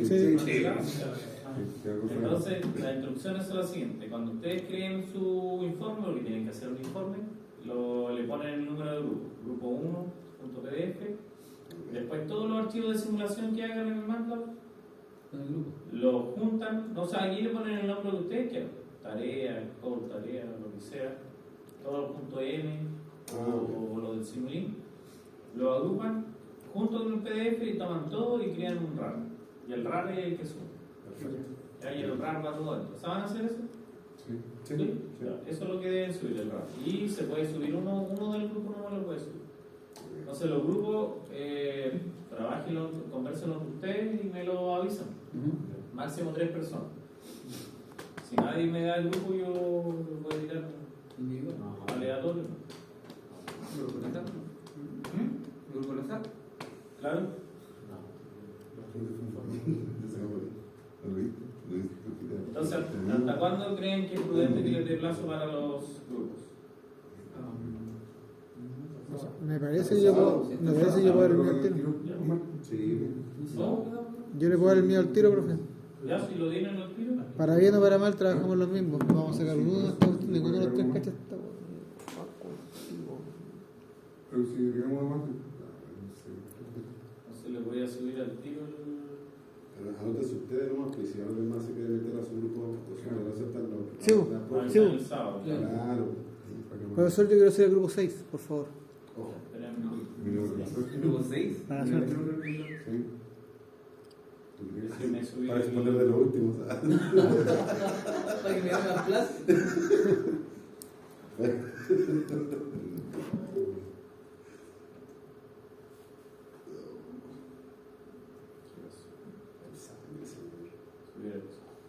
Entonces, las instrucciones son las siguientes. Cuando ustedes creen su informe, porque tienen que hacer un informe, le ponen el número de grupo 1.pdf. Después todos los archivos de simulación que hagan en el MATLAB lo juntan, o sea, aquí le ponen el nombre que ustedes quieran, tarea, code, tarea, lo que sea, todo punto .m o lo del Simulink, lo agrupan junto con el PDF y toman todo y crean un RAR. Y el RAR es el que sube. Y el RAR va todo esto. ¿Saben hacer eso? Sí. ¿Sí? Ya, eso es lo que deben subir el RAR. Y se puede subir uno del grupo, no lo puede subir. Entonces los grupos, trabajenlo, conversenlo con ustedes y me lo avisan. Máximo 3 personas. Si nadie me da el grupo, yo lo voy a tirar aleatorio. ¿Grupo de WhatsApp? ¿Grupo de WhatsApp? Claro. Entonces, ¿hasta cuándo creen que es prudente que les dé plazo para los grupos? Me parece que yo puedo dar el mío al tiro. Sí. ¿No? Yo le puedo dar el mío al tiro, profe. ¿Ya? Si lo tienen al tiro. Para bien o para mal trabajamos los mismos. Vamos a sacar uno de estos, ninguno de los tres cachas está. Pero si digamos además, Entonces le voy a subir al tiro Pero anótense ustedes nomás, que si alguien más se quiere meter a su grupo, pues no lo aceptan. Sí, el sábado. Claro. Profesor, yo quiero ser el grupo 6, por favor. ¿Grupo 6? Para la suerte. Para exponer de los últimos. Para que me hagan más plazo.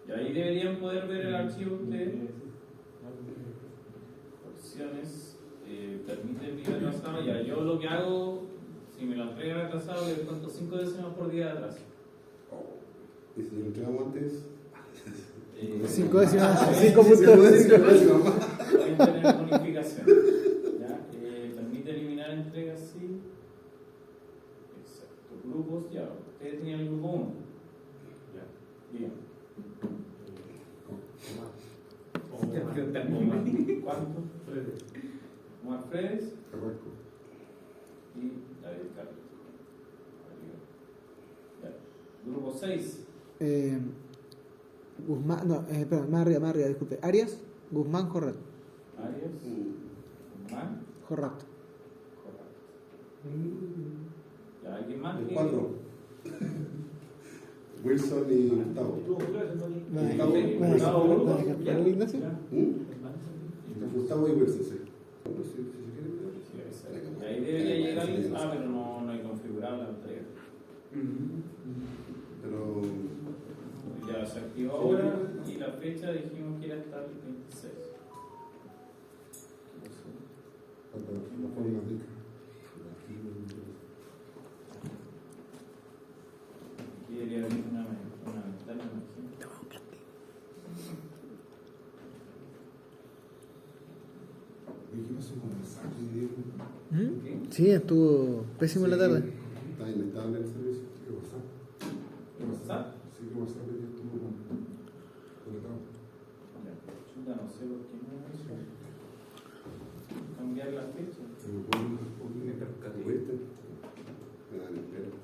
Y ahí deberían poder ver el archivo ustedes. Opciones, permite enviar atrasado. Ya, yo lo que hago, si me lo entregan atrasado, les cuento 5 décimas por día de atraso. Y si lo entregamos antes. 5 décimas, 5 puntos. Pueden tener bonificación. ¿Ya? Permite eliminar entregas, sí. Exacto. Grupos, ya. Ustedes tenían el grupo 1. Ya. Bien. ¿Cuánto? Omar Fredes Carrasco. y David Carlos. Ya. Grupo 6. Guzmán, no, perdón, más arriba, disculpe. Arias, Guzmán, Jorrat. Arias, Guzmán, Jorrat. ¿Ya alguien más? El 4. Wilson y Gustavo. Ignacio. Gustavo y Wilson, sí. Y ahí debería llegar. Pero no hay configurado la entrega. Pero. Ya se activó ahora y la fecha dijimos que era hasta el 26. La forma rica. Aquí debería haber una ventana, imagino. ¿Y qué pasó con el mensaje, Diego? Sí, estuvo pésimo en la tarde. Está inestable el servicio. ¿Qué WhatsApp? ¿WhatsApp? Sí, que WhatsApp ya estuvo conectado. Chuta, no sé por qué no es eso. Cambiar la fecha. Se me pone un ¿Tuviste? Me dan entero.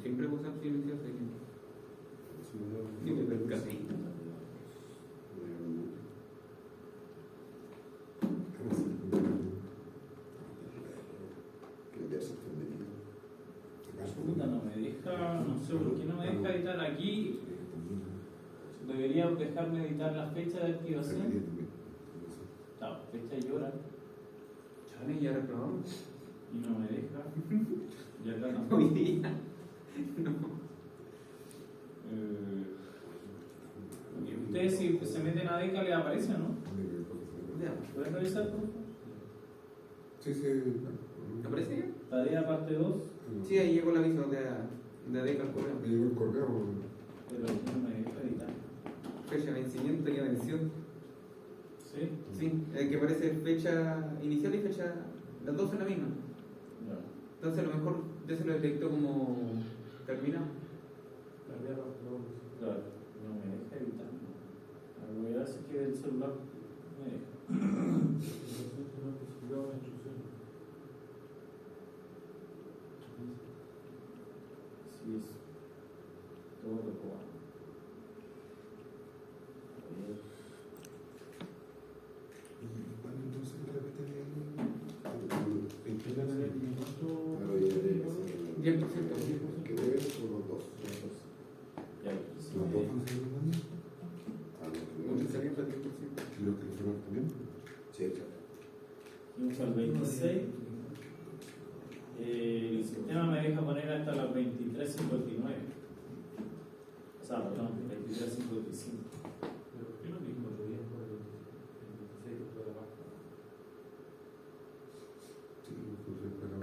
Siempre WhatsApp silencioso. Sí, me percaté. inverso femenino. Puta, no me deja, no sé por qué no me deja editar aquí. Debería dejarme editar la fecha de activación. Claro, fecha y hora. Chale, ya reprobamos. Y no me deja. Y acá no. Hoy día. Y ustedes si se meten a DECA les aparece, ¿no? ¿Pueden revisar, por favor? Sí, sí. ¿Te aparece ya? Tarea parte 2, Sí, ahí llegó el aviso de DECA al correo. Me llegó el correo. pero no me deja editar. Fecha de vencimiento y atención. ¿Sí? Sí, que aparece fecha inicial y fecha, las dos son la misma. No. Entonces a lo mejor ya se lo detectó como terminado. Claro, no me deja editar. Ahora voy a ver si es que el celular me deja. Sí, es todo lo que va. A ver. ¿Cuándo entonces me repiten el... Claro, ya de 10%. ¿qué debes por los dos? Ya, pues, ¿Los dos van a ser los mismos? Ah, no, Muchos salían para 10%. ¿Y los teléfonos también? Sí, claro. Vamos al 26. El sistema me deja poner hasta las 23:59. O sea, perdón, 23:55. Sí, incluso para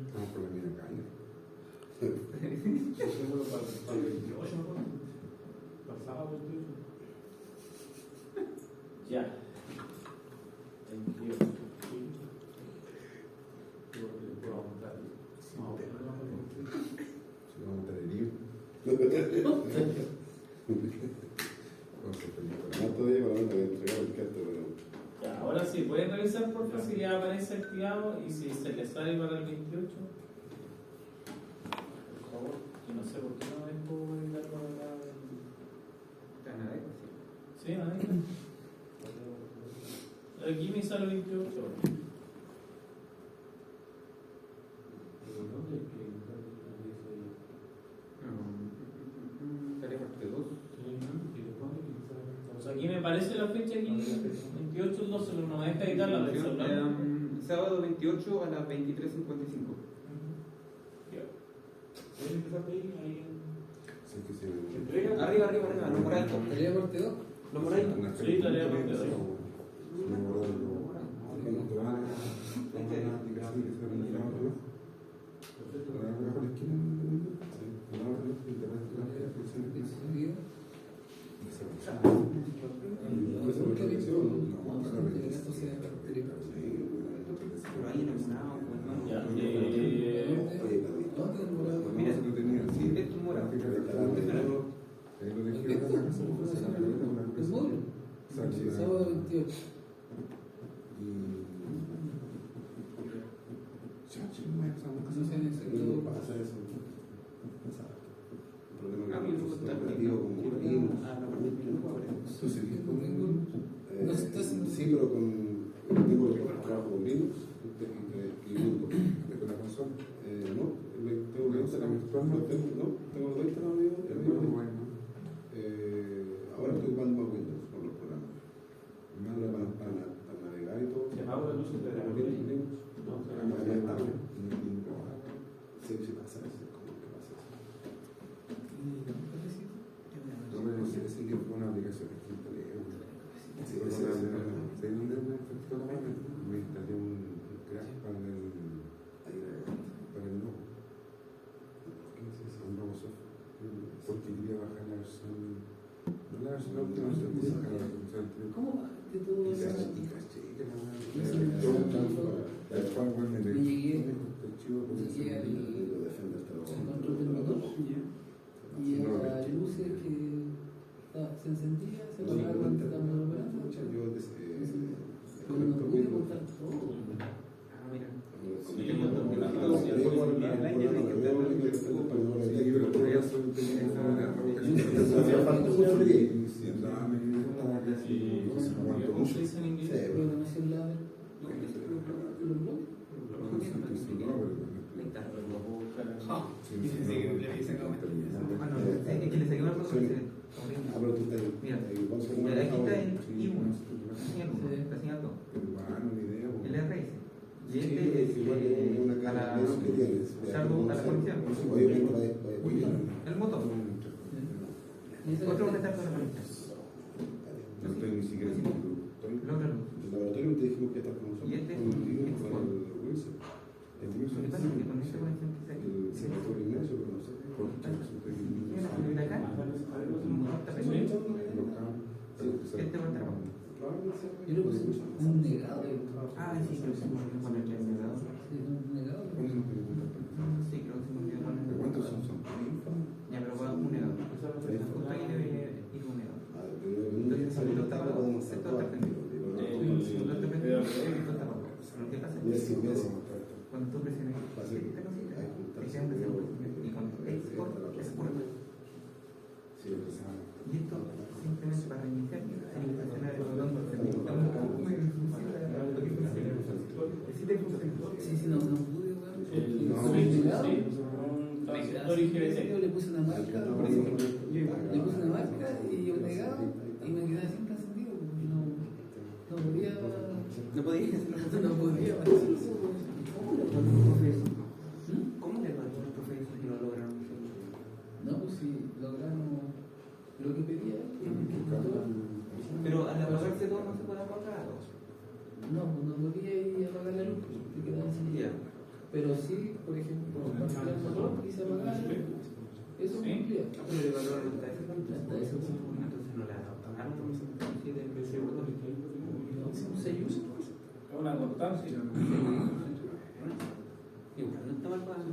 estamos por la misma calle. Ya. 28. Si vamos a tener lío. Vamos a tener No todavía para mí también entregar el carta, pero Ya, ahora sí, pueden revisar por favor si ya aparece activado y si se les sale para el 28. Por favor, que no sé por qué no dejo editarlo acá. Está en la DECA, sí. Sí, no deja. Aquí me sale 28. Tarea parte 2. Pues aquí me aparece la fecha aquí, 28 12, pero no me deja editar la del celular. Sábado 28 a las 23:55. Ya. Sí, que se... Arriba, lo morado. ¿Tarea parte 2? Lo morado. Sí, tarea parte 2. Pero ahí enamorado, pues no. Ya, Mira, esto es morado. ¿Es móvil? Sábado 28. No sé en exacto. pasa eso. El problema Ah, que mira, no está está operativo como Linux. Ah, la parte que no puedo abrir. No se está haciendo. Sí, pero tengo que trabajo con Linux y Windows. ¿De la consola? No, tengo que instalar tengo los dos instalados ahora estoy ocupando más Windows con los programas. Para navegar y todo. ¿Se apagó la luz de la Linux. No, Ya está. Sí, pasa eso. ¿Cómo que pasa eso? No me sé si que fue una aplicación que instalé. Sí, Fue sí, una- sí. ¿sabes dónde me afectó la mano? Me instalé un crack para el no. Un RoboSoft. Porque quería bajar la versión. No la versión óptima, sino que bajar la versión anterior. ¿Cómo bajaste todo Y eso? caché que la mano. No El firewall me Me llegué- el chivo por eso. llegué al- Defender el control del motor y a las luces que se encendía, se apagaba cuando estábamos operando. Pero no pude montar todo. Ah, mira. Hacía falta mucho de Si andaba medio estaba casi ¿Cómo se dice en inglés? Programación láser. Y este es igual es una a cara la, menos que tienes. salvo a la policía. Obviamente El motor. Otro que está con la policía. No estoy ni siquiera en el grupo. El otro no. el laboratorio te dijimos que estás con nosotros. Y este con el Wilson. El Lo que pasa es que con esta conexión que está aquí, El doctor Ignacio, pero no sé. tiene la fibra acá, el motor está pequeño. Este va a estar abajo. Yo le puse un negado. Ah, sí, creo que se me olvidó ponerle el negado. Sí, un negado. Sí, creo que se me olvidó ponerle el ¿Cuántos negado. son? Ya, pero va un negado. Justo ahí debe ir un negado. Entonces, salir los tablas podemos hacer Esto está todo. prendido. Esto está prendido, esto está abajo. Lo que pasa es que cuando tú presiones esta cosita, te queda una secuencia. Y cuando es corta. Y esto simplemente para reiniciar tiene que presionar el botón porque me funciona. Sí, no pude, weón. El Con switch, el negado. sí, un transistor IGBT. Yo le puse una marca, le puse una marca y un negado y me quedaba siempre encendido porque no podía. No podía hacerlo. No podía hacer eso. ¿Cómo le mandó al profe eso que no lograron hacerlo? No, pues si logramos lo que pedía. Pero al apagarse todo no se puede apagar. No, pues no podía ir a apagar la luz, te quedaba encendido. Pero sí, por ejemplo, cuando el motor y se apagaba, eso Sí. cumplía. Pero le valoraron hasta ese punto. Hasta ese punto. Entonces no le apagaron un 7 de ese botón. No, sí, un sello. Es una constancia. Igual no está mal para.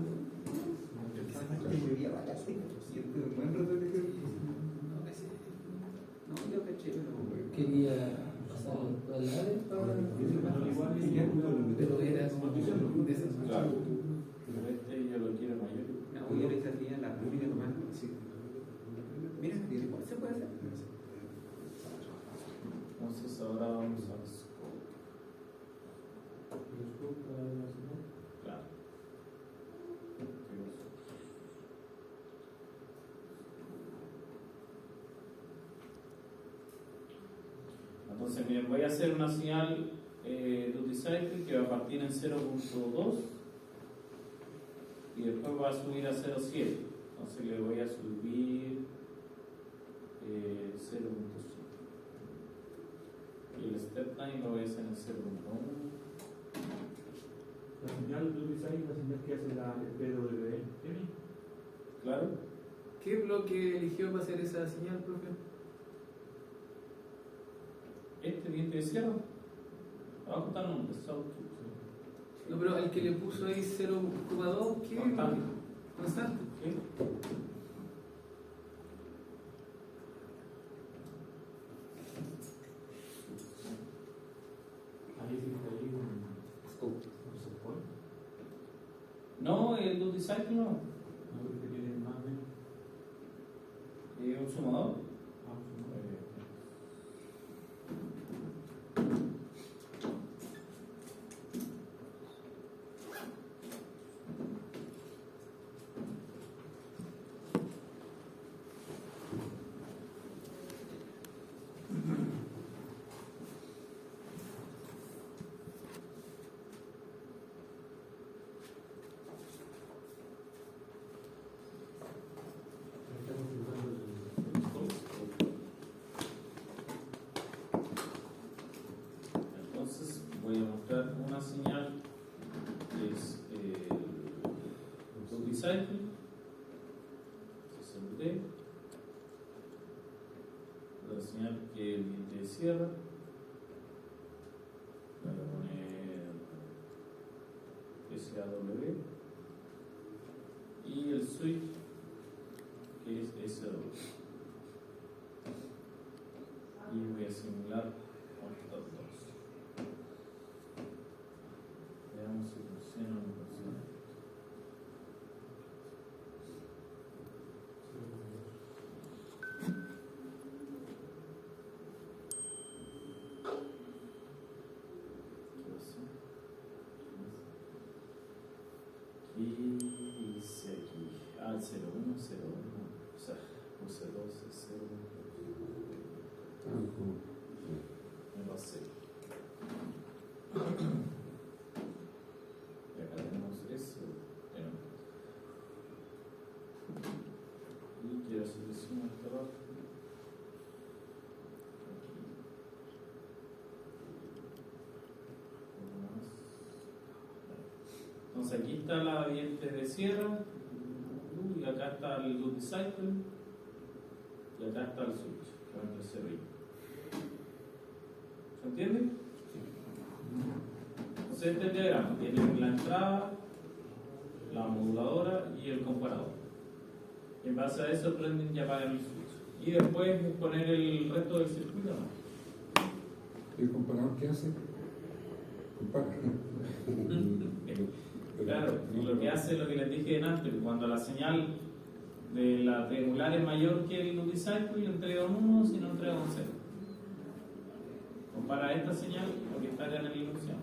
No, yo caché, pero. Quería pasar toda la área para. Pero era como de esas. Claro. Pero este yo lo quiero mayor. No, yo le salía la primera nomás. Mira, igual se puede hacer. Entonces ahora vamos a scope. Claro. Entonces, miren, voy a hacer una señal duty cycle que va a partir en 0.2 y después va a subir a 0.7. Entonces le voy a subir 0.5. Y el step time lo voy a hacer en 0.1. La señal de utilizáis la señal que hace la PWM. Claro. ¿Qué bloque eligió para hacer esa señal, profe? Este diente de cierre. Abajo está el nombre, South. No, pero el que le puso ahí 0,2, ¿qué? Constante. Constante. ¿Qué? Ahí sí está ahí un scope. ¿Un subpoint? No, el duty cycle no. No creo que tiene más o menos. Es un sumador. Ah, un subpoint. Estamos utilizando el scope. Entonces voy a mostrar una señal que es el duty cycle. SUT. La señal que el diente de cierre. Voy a poner SAW. Y el switch que es S2. Y voy a simular estos dos. Veamos si funciona o no funciona. ¿Qué hice aquí? Ah, el 01, 01. O sea, puse 12, 0. Me pasé. Entonces aquí está la diente de sierra, y acá está el loop cycle, y acá está el switch, que va entre cero y 1. ¿Se entiende? Entonces este diagrama tiene la entrada, la moduladora y el comparador. Y en base a eso prenden y apagan el switch. Y después poner el resto del circuito, ¿no? ¿Y el comparador qué hace? Compara. Claro, lo que hace es lo que les dije antes, cuando la señal de la triangular es mayor que el loop cycle, entrega un 1, si no entrega un 0. Compara esta señal lo que está acá en la ilusión.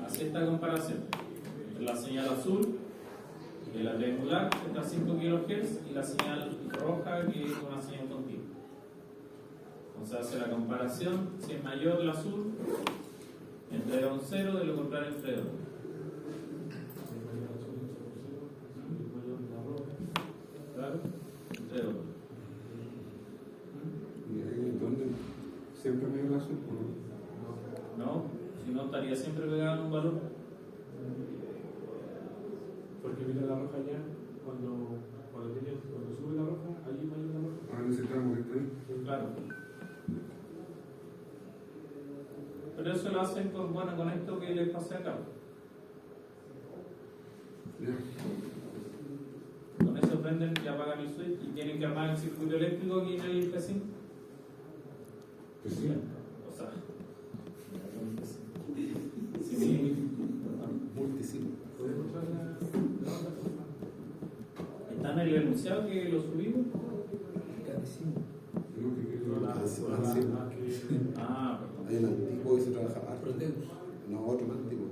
Hace esta comparación entre la señal azul de la triangular, que está a 5 kHz, y la señal roja, que es una señal continua. Entonces hace la comparación, si es mayor el azul, entrega un 0, de lo contrario entrega 1. Claro, entrega 1. ¿Y ahí dónde? ¿Siempre me dio el azul o no? No, si no estaría siempre pegado en un valor. Porque mira la roja ya, cuando sube la roja, allí mayor la roja. Ah, necesitamos que esté ahí. Claro. Pero eso lo hacen con, bueno, con esto que les pasé acá. Ya. Con eso prenden y apagan el switch y tienen que armar el circuito eléctrico aquí en el P5. Pues sí. O sea, sí. Multisim. Está en el enunciado que lo subimos. Creo que quiero- Ah, perdón. Hay un antiguo que se trabaja harto. No, otro más antiguo.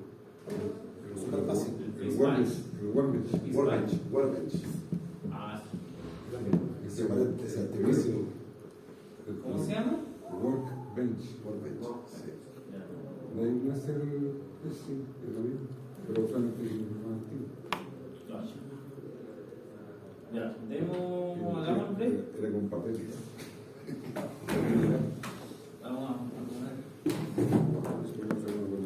Pero súper fácil. El Workbench. El Workbench. Workbench. Ah, Ese es antiguísimo. ¿cómo se llama? Workbench. Workbench. Sí. Ya. De ahí nace el. Sí, es lo mismo. Pero solamente es más antiguo. Ya, hagamos el break. Era con papel.